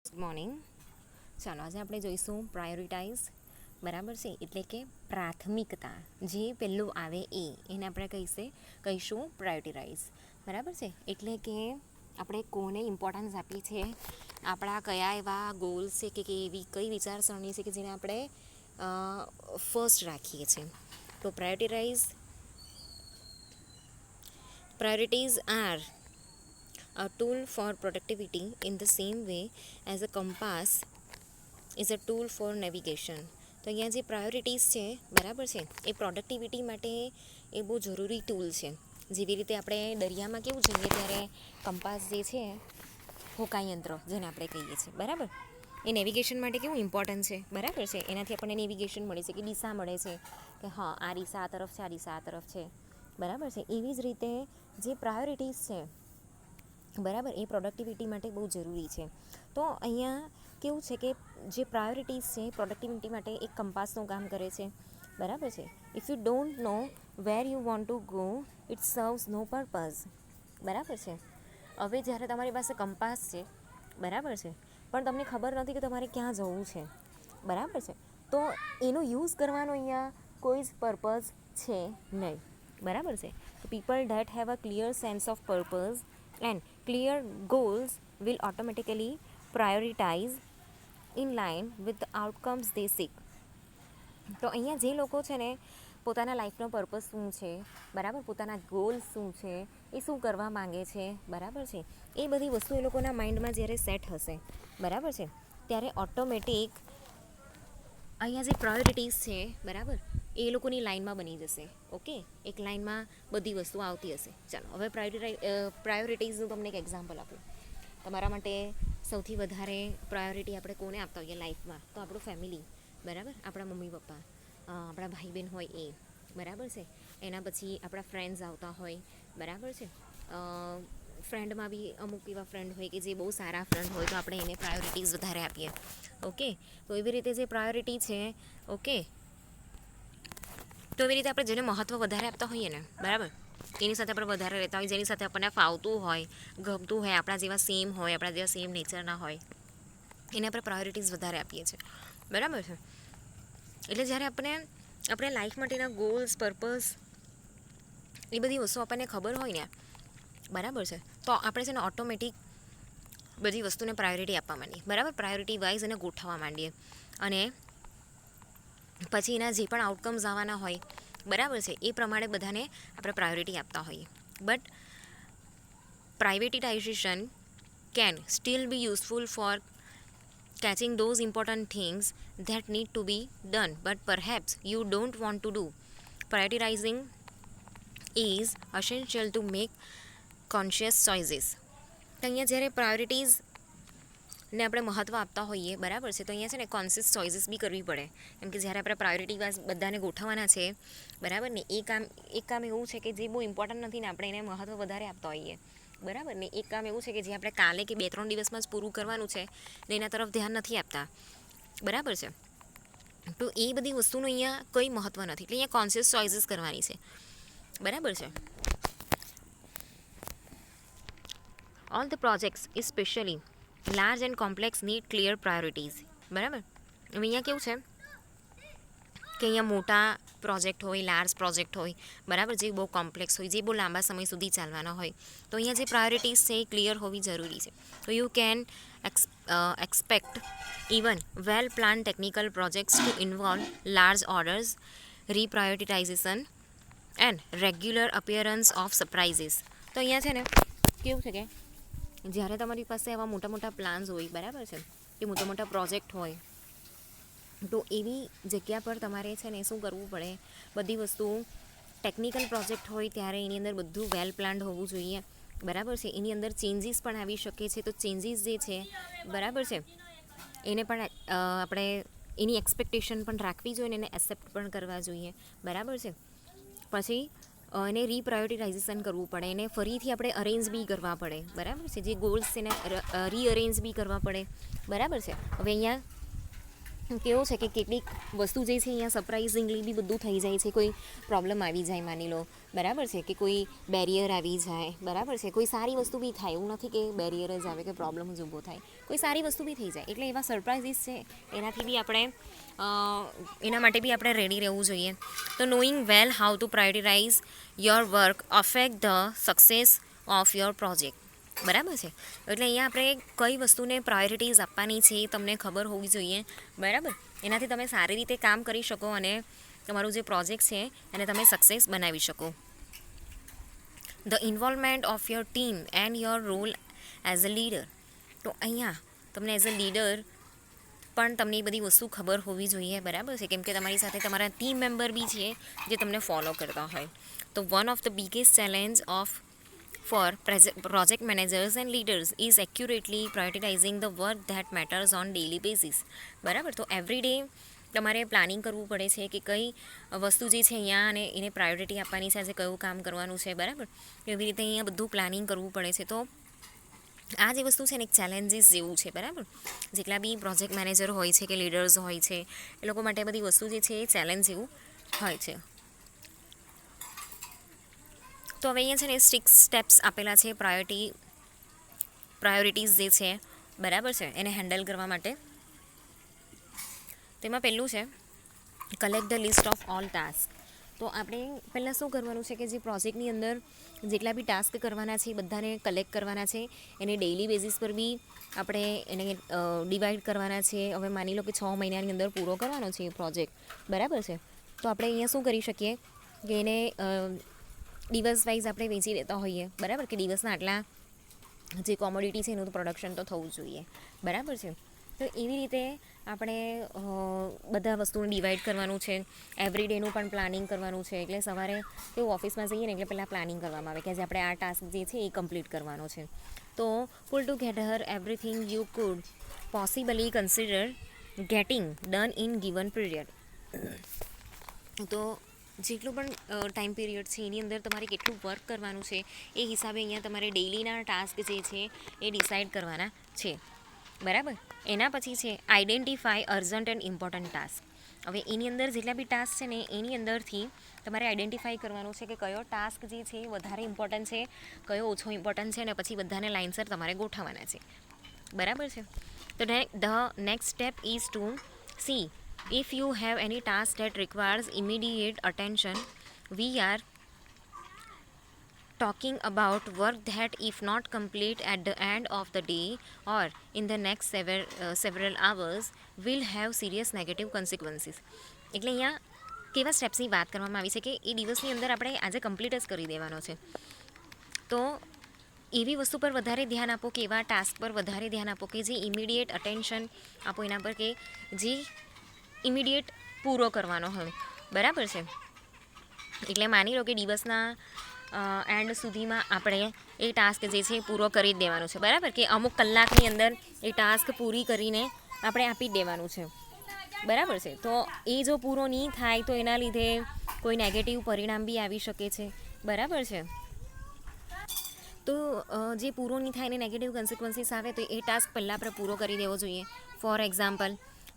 Good morning. ચાલો આજે આપણે જોઈશું પ્રાયોરિટાઇઝ. બરાબર છે, એટલે કે પ્રાથમિકતા જે પહેલું આવે એને આપણે કહીશું પ્રાયોરિટાઇઝ. બરાબર છે, એટલે કે આપણે કોને ઇમ્પોર્ટન્સ આપીએ છીએ, આપણા કયા એવા ગોલ્સ છે કે એવી કઈ વિચારસરણી છે કે જેને આપણે ફર્સ્ટ રાખીએ છીએ. તો priorities are a tool for productivity in the same way as a compass is a tool for navigation. તો અહીંયા જે પ્રાયોરિટીઝ છે, બરાબર છે, એ પ્રોડક્ટિવિટી માટે એ બહુ જરૂરી ટૂલ છે. જેવી રીતે આપણે દરિયામાં કેવું જઈએ ત્યારે કંપાસ જે છે, હોકાયંત્ર જેને આપણે કહીએ છીએ, બરાબર, એ નેવિગેશન માટે કેવું ઇમ્પોર્ટન્ટ છે. બરાબર છે, એનાથી આપણને નેવિગેશન મળે છે કે દિશા મળે છે કે હા આ દિશા આ તરફ છે, આ દિશા આ તરફ છે. બરાબર છે, એવી જ રીતે જે પ્રાયોરિટીઝ છે, બરાબર, એ પ્રોડક્ટિવિટી માટે બહુ જરૂરી છે. તો અહીંયા કેવું છે કે જે પ્રાયોરિટીઝ છે પ્રોડક્ટિવિટી માટે એક કંપાસનું કામ કરે છે. બરાબર છે, if you don't know where you want to go it serves no purpose. બરાબર છે, હવે જ્યારે તમારી પાસે કંપાસ છે, બરાબર છે, પણ તમને ખબર નથી કે તમારે ક્યાં જવું છે, બરાબર છે, તો એનો યુઝ કરવાનો અહીંયા કોઈ જ પર્પઝ છે નહીં. બરાબર છે, તો people date have a clear sense of purpose and clear goals will automatically prioritize in line with the outcomes they seek. તો અહીંયા જે લોકો છે ને પોતાના લાઈફનો પર્પઝ શું છે, બરાબર, પોતાના ગોલ્સ શું છે, એ શું કરવા માંગે છે, બરાબર છે, એ બધી વસ્તુ એ લોકોના માઇન્ડમાં જ્યારે સેટ હશે, બરાબર છે, ત્યારે ઓટોમેટિક અહીંયા જે પ્રાયોરિટીઝ છે, બરાબર, એ લોકોની લાઇનમાં બની જશે. ઓકે, એક લાઇનમાં બધી વસ્તુ આવતી હશે. ચાલો હવે પ્રાયોરિટીઝનું તમને એક એક્ઝામ્પલ આપું. તમારા માટે સૌથી વધારે પ્રાયોરિટી આપણે કોને આપતા હોઈએ લાઈફમાં? તો આપણું ફેમિલી, બરાબર, આપણા મમ્મી પપ્પા, આપણા ભાઈ બહેન હોય એ, બરાબર છે, એના પછી આપણા ફ્રેન્ડ્સ આવતા હોય, બરાબર છે, ફ્રેન્ડમાં બી અમુક એવા ફ્રેન્ડ હોય કે જે બહુ સારા ફ્રેન્ડ હોય તો આપણે એને પ્રાયોરિટીઝ વધારે આપીએ. ઓકે, તો એવી રીતે જે પ્રાયોરિટી છે, ઓકે, તો એવી રીતે આપણે જેને મહત્ત્વ વધારે આપતા હોઈએ ને, બરાબર, એની સાથે આપણે વધારે રહેતા હોય, જેની સાથે આપણને ફાવતું હોય, ગમતું હોય, આપણા જેવા સેમ હોય, આપણા જેવા સેમ નેચરના હોય, એને આપણે પ્રાયોરિટીઝ વધારે આપીએ છીએ. બરાબર છે, એટલે જ્યારે આપણે લાઈફ માટેના ગોલ્સ, પર્પઝ, એ બધી વસ્તુ આપણને ખબર હોય ને, બરાબર છે, તો આપણે છે ને ઓટોમેટિક બધી વસ્તુને પ્રાયોરિટી આપવા માંડીએ. બરાબર, પ્રાયોરિટી વાઇઝ એને ગોઠવવા માંડીએ અને પછી એના જે પણ આઉટકમ્સ આવવાના હોય, બરાબર છે, એ પ્રમાણે બધાને આપણે પ્રાયોરિટી આપતા હોઈએ. But privatisation can still be useful for catching those important things that need to be done but perhaps you don't want to do. Prioritizing is essential to make conscious choices. તો અહીંયા જ્યારે પ્રાયોરિટીઝને આપણે મહત્ત્વ આપતા હોઈએ, બરાબર છે, તો અહીંયા છે ને કોન્શિયસ ચોઇસીસ બી કરવી પડે. કેમ કે જ્યારે આપણે પ્રાયોરિટી વાઇઝ બધાને ગોઠવવાના છે, બરાબર ને, એક કામ એવું છે કે જે બહુ ઇમ્પોર્ટન્ટ નથી ને આપણે એને મહત્ત્વ વધારે આપતા હોઈએ, બરાબર ને, એક કામ એવું છે કે જે આપણે કાલે કે 2-3 દિવસમાં જ પૂરું કરવાનું છે ને એના તરફ ધ્યાન નથી આપતા, બરાબર છે, તો એ બધી વસ્તુનું અહીંયા કંઈ મહત્ત્વ નથી. એટલે અહીંયા કોન્શિયસ ચોઇસીસ કરવાની છે, બરાબર છે. All the projects, especially large and complex, need clear priorities. બરાબર, હવે અહીંયા કેવું છે કે અહીંયા મોટા પ્રોજેક્ટ હોય, લાર્જ પ્રોજેક્ટ હોય, બરાબર, જે બહુ કોમ્પ્લેક્સ હોય, જે બહુ લાંબા સમય સુધી ચાલવાના હોય, તો અહીંયા જે પ્રાયોરિટીઝ છે એ ક્લિયર હોવી જરૂરી છે. તો you can expect even well plan technical projects to involve large orders, reprioritisation and regular appearance of surprises. તો અહીંયા છે ને કેવું છે કે જ્યારે તમારી પાસે આવા મોટા મોટા પ્લાન્સ હોય, બરાબર છે, કે મોટા મોટા પ્રોજેક્ટ હોય, તો એવી જગ્યા પર તમારે છે ને શું કરવું પડે, બધી વસ્તુ ટેકનિકલ પ્રોજેક્ટ હોય ત્યારે એની અંદર બધું વેલ પ્લાન્ડ હોવું જોઈએ, બરાબર છે, એની અંદર ચેન્જીસ પણ આવી શકે છે. તો ચેન્જીસ જે છે, બરાબર છે, એને પણ આપણે એની એક્સપેક્ટેશન પણ રાખવી જોઈએ અને એને એક્સેપ્ટ પણ કરવા જોઈએ, બરાબર છે. પછી એને રીપ્રાયોરિટાઇઝેશન કરવું પડે, એને ફરીથી આપણે અરેન્જ બી કરવા પડે, બરાબર છે, જે ગોલ્સ છે એને રીઅરેન્જ બી કરવા પડે, બરાબર છે. હવે અહીંયા કેવું છે કે કેટલીક વસ્તુ જે છે અહીંયા સરપ્રાઇઝિંગલી બી બધું થઈ જાય છે. કોઈ પ્રોબ્લેમ આવી જાય માની લો, બરાબર છે, કે કોઈ બેરિયર આવી જાય, બરાબર છે, કોઈ સારી વસ્તુ બી થાય. એવું નથી કે બેરિયર જ આવે કે પ્રોબ્લેમ જ ઊભો થાય, કોઈ સારી વસ્તુ બી થઈ જાય. એટલે એવા સરપ્રાઇઝીસ છે, એનાથી બી આપણે એના માટે બી આપણે રેડી રહેવું જોઈએ. તો knowing well how to prioritise your work affect the success of your project. બરાબર છે. એટલે અહીંયા આપણે કઈ વસ્તુને પ્રાયોરિટીઝ આપવાની છે એ તમને ખબર હોવી જોઈએ. બરાબર, એનાથી તમે સારી રીતે કામ કરી શકો અને તમારું જે પ્રોજેક્ટ છે એને તમે સક્સેસ બનાવી શકો. The involvement of your team and your role as a leader. તો અહીંયા તમને એઝ અ લીડર પણ તમને એ બધી વસ્તુ ખબર હોવી જોઈએ. બરાબર છે, કેમ કે તમારી સાથે તમારા ટીમ મેમ્બર બી છે જે તમને ફોલો કરતા હોય. તો one of the biggest challenge of for project managers and leaders is accurately prioritizing the work that matters on daily basis. બરાબર, તો એવરી ડે તમારે પ્લાનિંગ કરવું પડે છે કે કઈ વસ્તુ જે છે અહીંયા અને એને પ્રાયોરિટી આપવાની છે, આજે કયું કામ કરવાનું છે. બરાબર, એવી રીતે અહીંયા બધું પ્લાનિંગ કરવું પડે છે. તો આ જે વસ્તુ છે ને એક ચેલેન્જીસ જેવું છે. બરાબર, જેટલા બી પ્રોજેક્ટ મેનેજર હોય છે કે લીડર્સ હોય છે એ લોકો માટે બધી વસ્તુ જે છે એ ચેલેન્જ જેવું હોય છે. તો હવે અહીંયા છે ને 6 સ્ટેપ્સ આપેલા છે પ્રાયોરિટીઝ જે છે, બરાબર છે, એને હેન્ડલ કરવા માટે. તેમાં પહેલું છે collect the list of all task. તો આપણે પહેલાં શું કરવાનું છે કે જે પ્રોજેક્ટની અંદર જેટલા બી ટાસ્ક કરવાના છે એ બધાને કલેક્ટ કરવાના છે. એને ડેઇલી બેઝિસ પર બી આપણે એને ડિવાઈડ કરવાના છે. હવે માની લો કે 6 મહિનાની અંદર પૂરો કરવાનો છે એ પ્રોજેક્ટ, બરાબર છે. તો આપણે અહીંયા શું કરી શકીએ કે એને દિવસ વાઇઝ આપણે વેચી દેતા હોઈએ. બરાબર, કે દિવસના આટલા જે કોમોડિટી છે એનું તો પ્રોડક્શન તો થવું જોઈએ. બરાબર છે. તો એવી રીતે આપણે બધા વસ્તુને ડિવાઈડ કરવાનું છે. એવરી ડેનું પણ પ્લાનિંગ કરવાનું છે. એટલે સવારે કેવું ઓફિસમાં જઈએ ને એટલે પહેલાં પ્લાનિંગ કરવામાં આવે કે આજે આપણે આ ટાસ્ક જે છે એ કમ્પ્લીટ કરવાનો છે. તો pull together everything you could possibly consider getting done in given period. તો જેટલું પણ ટાઈમ પીરિયડ છે એની અંદર તમારે કેટલું વર્ક કરવાનું છે એ હિસાબે અહીંયા તમારે ડેઇલીના ટાસ્ક જે છે એ ડિસાઇડ કરવાના છે. બરાબર, એના પછી છે identify urgent and important task. હવે એની અંદર જેટલા બી ટાસ્ક છે ને એની અંદરથી તમારે આઈડેન્ટિફાઈ કરવાનું છે કે કયો ટાસ્ક જે છે વધારે ઇમ્પોર્ટન્ટ છે, કયો ઓછો ઇમ્પોર્ટન્ટ છે, અને પછી બધાને લાઇનસર તમારે ગોઠવવાના છે. બરાબર છે. તો the next step is to see if you have any task that requires immediate attention. We are talking about work that if not complete at the end of the day or in the next several hours will have serious negative consequences. એટલે અહીંયા કેવા સ્ટેપ્સની વાત કરવામાં આવી છે કે એ દિવસની અંદર આપણે આજે કમ્પ્લીટ જ કરી દેવાનો છે. તો એવી વસ્તુ પર વધારે ધ્યાન આપો કે એવા ટાસ્ક પર વધારે ધ્યાન આપો કે જે ઇમિડિયેટ અટેન્શન આપો એના પર, કે જે ઇમિડિયેટ પૂરો કરવાનો હોય. બરાબર છે. એટલે માની લો કે દિવસના એન્ડ સુધીમાં આપણે એ ટાસ્ક જે છે એ પૂરો કરી જ દેવાનો છે. બરાબર, કે અમુક કલાકની અંદર એ ટાસ્ક પૂરી કરીને આપણે આપી જ દેવાનું છે. બરાબર છે. તો એ જો પૂરો નહીં થાય તો એના લીધે કોઈ નેગેટિવ પરિણામ બી આવી શકે છે. બરાબર છે. તો જે પૂરો નહીં થાય એને નેગેટિવ કન્સિક્વન્સીસ આવે તો એ ટાસ્ક પહેલાં આપણે પૂરો કરી દેવો જોઈએ. For example,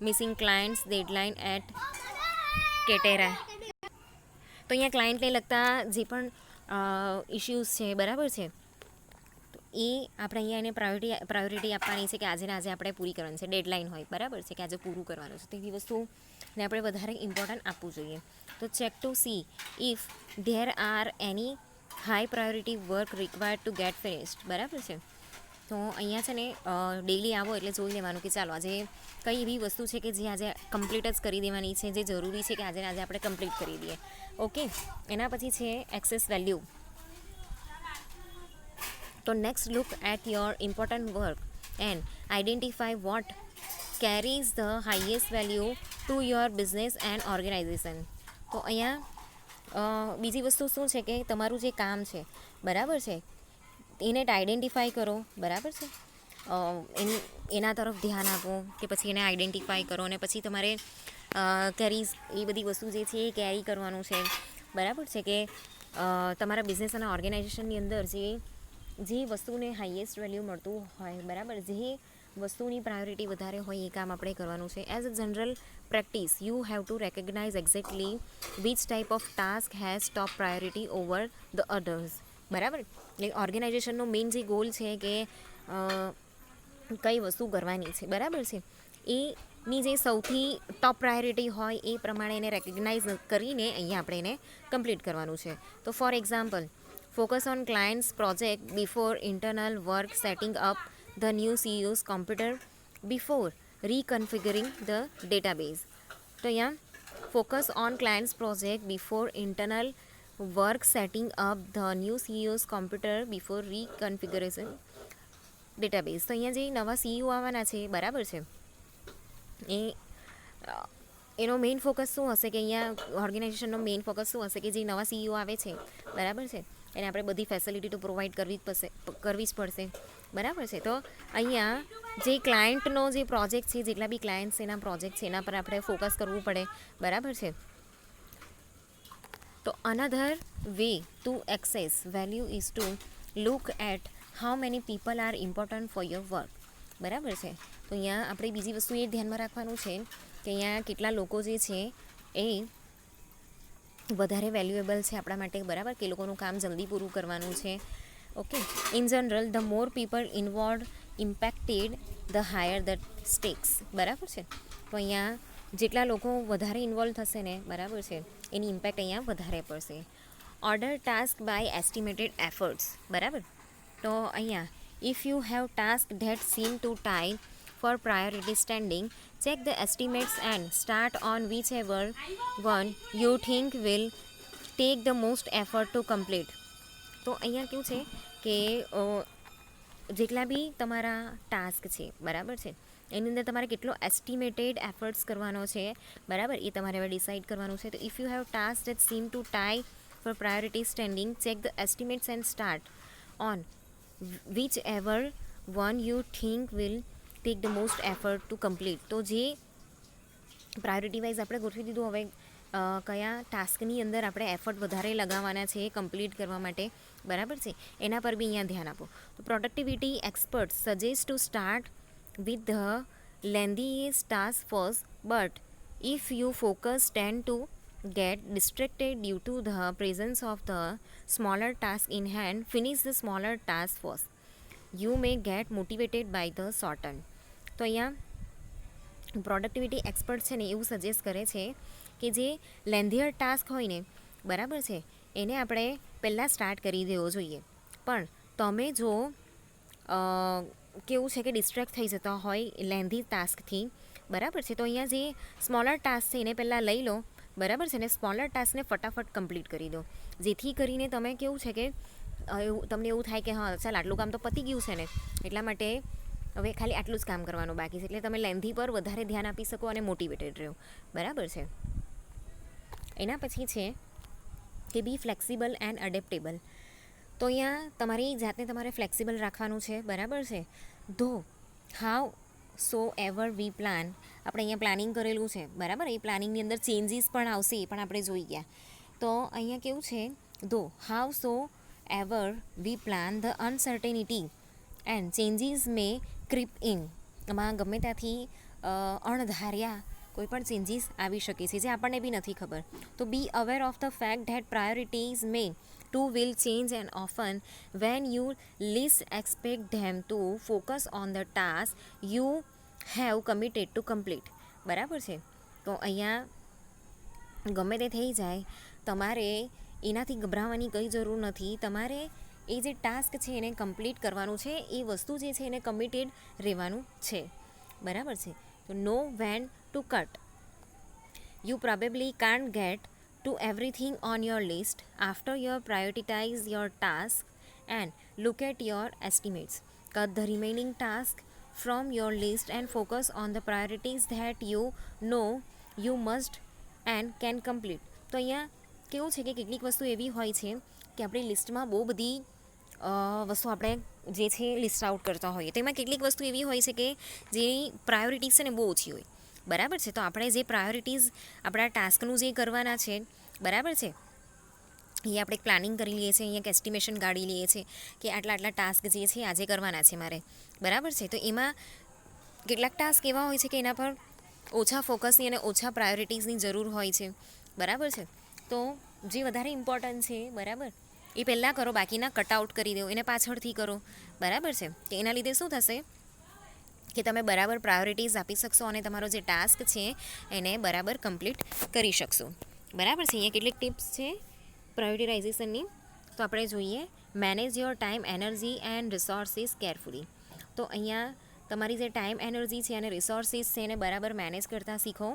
missing clients deadline et cetera. તો અહીંયા ક્લાયન્ટને લગતા જે પણ ઇશ્યુઝ છે, બરાબર છે, તો એ આપણે અહીંયા એને પ્રાયોરિટી આપવાની છે કે આજે ને આજે આપણે પૂરી કરવાની છે. ડેડલાઇન હોય, બરાબર છે, કે આજે પૂરું કરવાનું છે. તેવી વસ્તુને આપણે વધારે ઇમ્પોર્ટન્ટ આપવું જોઈએ. તો check to see if there are any high priority work required to get finished. બરાબર છે. તો અહીંયા છે ને ડેઇલી આવો એટલે જોઈ લેવાનું કે ચાલો આજે કઈ એવી વસ્તુ છે કે જે આજે કમ્પ્લીટ જ કરી દેવાની છે, જે જરૂરી છે કે આજે આપણે કમ્પ્લીટ કરી દઈએ. ઓકે, એના પછી છે એક્સેસ વેલ્યુ. તો next look at your important work and identify what carries the highest value to your business and organisation. તો અહીંયા બીજી વસ્તુ શું છે કે તમારું જે કામ છે, બરાબર છે, એને આઈડેન્ટિફાઈ કરો. બરાબર છે. એના તરફ ધ્યાન આપો કે પછી એને આઈડેન્ટિફાઈ કરો અને પછી તમારે કેરીઝ એ બધી વસ્તુ જે છે એ કેરી કરવાનું છે. બરાબર છે, કે તમારા બિઝનેસ અને ઓર્ગેનાઇઝેશનની અંદર જે વસ્તુને હાઈએસ્ટ વેલ્યુ મળતું હોય, બરાબર, જે વસ્તુની પ્રાયોરિટી વધારે હોય એ કામ આપણે કરવાનું છે. As a general practice you have to recognise exactly which type of task has top priority over the others. બરાબર, એટલે ઓર્ગેનાઇઝેશનનો મેઇન જે ગોલ છે કે કઈ વસ્તુ કરવાની છે, બરાબર છે, એની જે સૌથી ટોપ પ્રાયોરિટી હોય એ પ્રમાણે એને રેકગ્નાઇઝ કરીને અહીંયા આપણે એને કમ્પ્લીટ કરવાનું છે. તો for example, focus on clients project before internal work, setting up the new CEO's computer before reconfiguring the database. તો અહીંયા focus on clients project before internal work, setting up the new CEO's computer before reconfiguration database. તો અહીંયા જે નવા CEO આવવાના છે, બરાબર છે, એનો મેઇન ફોકસ શું હશે કે અહીંયા ઓર્ગેનાઇઝેશનનો મેઇન ફોકસ શું હશે કે જે નવા CEO આવે છે, બરાબર છે, એને આપણે બધી ફેસિલિટી તો પ્રોવાઈડ કરવી જ પડશે, બરાબર છે. તો અહીંયા જે ક્લાયન્ટનો જે પ્રોજેક્ટ છે, જેટલા બી ક્લાયન્ટ્સ એના પ્રોજેક્ટ છે, એના પર આપણે ફોકસ કરવું પડે, બરાબર છે. તો another way to access value is to look at how many people are important for your work, બરાબર છે. તો અહીંયા આપણે બીજી વસ્તુ એ ધ્યાનમાં રાખવાનું છે કે અહીંયા કેટલા લોકો જે છે એ વધારે વેલ્યુએબલ છે આપણા માટે, બરાબર, કે લોકોનું કામ જલ્દી પૂરું કરવાનું છે. Okay, in general the more people involve impacted the higher the stakes, બરાબર છે. તો અહીંયા જેટલા લોકો વધારે ઇન્વોલ્વ થશે ને, બરાબર છે, એની ઇમ્પેક્ટ અહીંયા વધારે પડશે. Order task by estimated efforts, બરાબર. તો અહીંયા if you have task that seem to tie for priority standing, check the estimates and start on whichever one you think will take the most effort to complete. તો અહીંયા કેવું છે કે જેટલા બી તમારા ટાસ્ક છે, બરાબર છે, એની અંદર તમારે કેટલો એસ્ટિમેટેડ એફર્ટ્સ કરવાનો છે, બરાબર, એ તમારે હવે ડિસાઇડ કરવાનું છે. તો if you have task that seem to tie for priority standing, check the estimates and start on whichever one you think will take the most effort to complete. તો જે પ્રાયોરિટી વાઇઝ આપણે ગોઠવી દીધું, હવે કયા ટાસ્કની અંદર આપણે એફર્ટ વધારે લગાવવાના છે કમ્પ્લીટ કરવા માટે, બરાબર છે, એના પર બી અહીંયા ધ્યાન આપો. તો productivity expert suggest to start with the lengthiest task first, but if you focus tend to get distracted due to the presence of the smaller task in hand, finish the smaller task first. You may get motivated by the shorten. તો અહીંયા productivity expert છે ને એવું suggest કરે છે કે જે લેન્ધિયર task હોય ને, બરાબર છે, એને આપણે પહેલાં સ્ટાર્ટ કરી દેવો જોઈએ. પણ તમે જો કેવું છે કે ડિસ્ટ્રેક્ટ થઈ જતા હોય લેન્ધી ટાસ્કથી, બરાબર છે, તો અહીંયા જે સ્મોલર ટાસ્ક છે એને પહેલાં લઈ લો, બરાબર છે, ને સ્મોલર ટાસ્કને ફટાફટ કમ્પ્લીટ કરી દો, જેથી કરીને તમે કેવું છે કે તમને એવું થાય કે હા ચાલ આટલું કામ તો પતી ગયું છે ને, એટલા માટે હવે ખાલી આટલું જ કામ કરવાનું બાકી છે, એટલે તમે લેન્ધી પર વધારે ધ્યાન આપી શકો અને મોટિવેટેડ રહો, બરાબર છે. એના પછી છે કે બી ફ્લેક્સિબલ એન્ડ અડેપ્ટેબલ. તો અહીંયા તમારી જાતને તમારે ફ્લેક્સિબલ રાખવાનું છે, બરાબર છે. Though howsoever we plan, આપણે અહીંયા પ્લાનિંગ કરેલું છે, બરાબર, એ પ્લાનિંગની અંદર ચેન્જીસ પણ આવશે, એ પણ આપણે જોઈ ગયા. તો અહીંયા કેવું છે, though how so ever we plan the uncertainty and changes may creep in. આમાં ગમે ત્યાંથી અણધાર્યા કોઈ પણ ચેન્જીસ આવી શકે છે જે આપણને બી નથી ખબર. તો be aware of the fact that priorities may to will change and often when you least expect them to focus on the task you have committed to complete, બરાબર છે. તો અહીંયા ગમે તે થઈ જાય, તમારે એનાથી ગભરાવાની કંઈ જરૂર નથી. તમારે એ જે ટાસ્ક છે એને કમ્પ્લીટ કરવાનું છે, એ વસ્તુ જે છે એને કમિટેડ રહેવાનું છે, બરાબર છે. તો know when to cut. You probably can't get to everything on your list after your prioritise your task and look at your estimates. Cut the remaining task from your list and focus on the priorities that you know you must and can complete. તો અહીંયા કેવું છે કે કેટલીક વસ્તુ એવી હોય છે કે આપણી લિસ્ટમાં બહુ બધી વસ્તુ આપણે જે છે લિસ્ટ આઉટ કરતા હોઈએ, તો એમાં કેટલીક વસ્તુ એવી હોય છે કે જેની પ્રાયોરિટીઝ છે ને બહુ ઓછી હોય, બરાબર છે. તો આપણે જે પ્રાયોરિટીઝ આપણા ટાસ્કનું જે કરવાના છે, બરાબર છે, એ આપણે પ્લાનિંગ કરી લઈએ છીએ, અહીંયા એક એસ્ટિમેશન કાઢી લઈએ છીએ કે આટલા આટલા ટાસ્ક જે છે આજે કરવાના છે મારે, બરાબર છે. તો એમાં કેટલાક ટાસ્ક એવા હોય છે કે એના પર ઓછા ફોકસની અને ઓછા પ્રાયોરિટીઝની જરૂર હોય છે, બરાબર છે. તો જે વધારે ઇમ્પોર્ટન્ટ છે, બરાબર, એ પહેલાં કરો, બાકીના કટઆઉટ કરી દો, એને પાછળથી કરો, બરાબર છે. કે એના લીધે શું થશે કે તમે બરાબર પ્રાયોરિટીઝ આપી શકશો અને તમારો જે ટાસ્ક છે એને બરાબર કમ્પ્લીટ કરી શકશો, બરાબર છે. અહીંયા કેટલીક ટિપ્સ છે પ્રાયોરિટાઇઝેશનની, તો આપણે જોઈએ. Manage your time, energy and resources carefully. તો અહીંયા તમારી જે ટાઈમ, એનર્જી છે અને રિસોર્સિસ છે એને બરાબર મેનેજ કરતાં શીખો,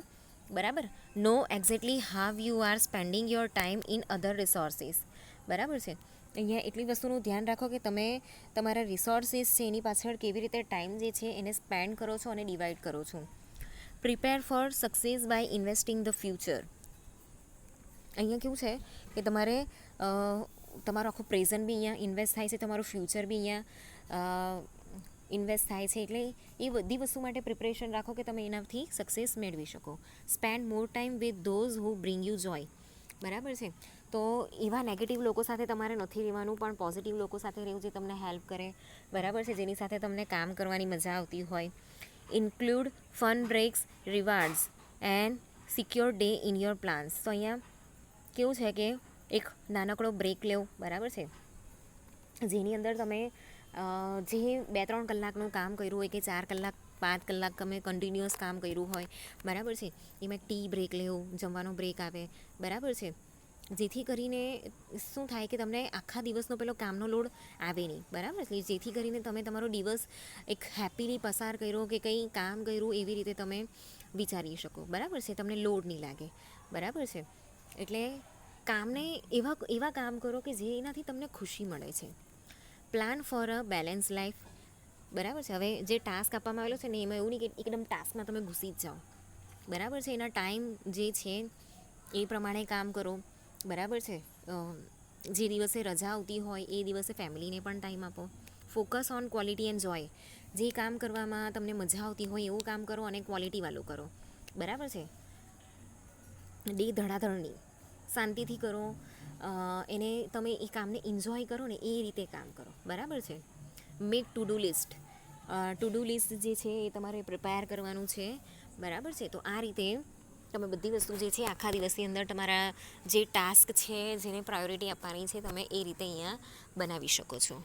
બરાબર. Know exactly how you are spending your time in other resources, બરાબર છે. અહીંયા એટલી વસ્તુનું ધ્યાન રાખો કે તમે તમારા રિસોર્સિસ છે એની પાછળ કેવી રીતે ટાઈમ જે છે એને સ્પેન્ડ કરો છો અને ડિવાઈડ કરો છો. Prepare for success by investing the future. અહીંયા કેવું છે કે તમારે તમારો આખો પ્રેઝન્ટ બી અહીંયા ઇન્વેસ્ટ થાય છે, તમારું ફ્યુચર બી અહીંયા ઇન્વેસ્ટ થાય છે. એટલે એ બધી વસ્તુ માટે પ્રિપરેશન રાખો કે તમે એનાથી સક્સેસ મેળવી શકો. Spend more time with those who bring you joy, બરાબર છે. તો એવા નેગેટિવ લોકો સાથે તમારે નથી રહેવાનું, પણ પોઝિટિવ લોકો સાથે રહેવું જે તમને હેલ્પ કરે, બરાબર છે, જેની સાથે તમને કામ કરવાની મજા આવતી હોય. Include fun breaks, rewards and secure day in your plans. તો અહીંયા કેવું છે કે એક નાનકડો બ્રેક લેવો, બરાબર છે, જેની અંદર તમે જે 2-3 કલાકનું કામ કર્યું હોય કે 4 કલાક 5 કલાક તમે કન્ટિન્યુઅસ કામ કર્યું હોય, બરાબર છે, એમાં ટી બ્રેક લેવો, જમવાનો બ્રેક આવે, બરાબર છે. જેથી કરીને શું થાય કે તમને આખા દિવસનો પેલો કામનો લોડ આવે નહીં, બરાબર છે. જેથી કરીને તમે તમારો દિવસ એક હેપીલી પસાર કર્યો કે કંઈ કામ કર્યું એવી રીતે તમે વિચારી શકો, બરાબર છે, તમને લોડ નહીં લાગે, બરાબર છે. એટલે કામને એવા કામ કરો કે જેનાથી તમને ખુશી મળે છે. Plan for a balance life, બરાબર છે. હવે જે ટાસ્ક આપવામાં આવેલો છે ને એમાં એવું નહીં કે એકદમ ટાસ્કમાં તમે ઘૂસી જ જાઓ, બરાબર છે. એના ટાઈમ જે છે એ પ્રમાણે કામ કરો, બરાબર છે. જે દિવસે રજા આવતી હોય એ દિવસે ફેમિલીને પણ ટાઈમ આપો. ફોકસ ઓન ક્વોલિટી એન્ડ જોય. જે કામ કરવામાં તમને મજા આવતી હોય એવું કામ કરો અને ક્વોલિટીવાળું કરો, બરાબર છે. ડે ધડાધડની શાંતિથી કરો, એને તમે એ કામને એન્જોય કરો ને એ રીતે કામ કરો, બરાબર છે. Make to do list. To do list જે છે એ તમારે પ્રિપેર કરવાનું છે, બરાબર છે. તો આ રીતે તમે બધી વસ્તુ જે છે આખા દિવસની અંદર તમારા જે ટાસ્ક છે જેને પ્રાયોરિટી આપવાની છે તમે એ રીતે અહીંયા બનાવી શકો છો.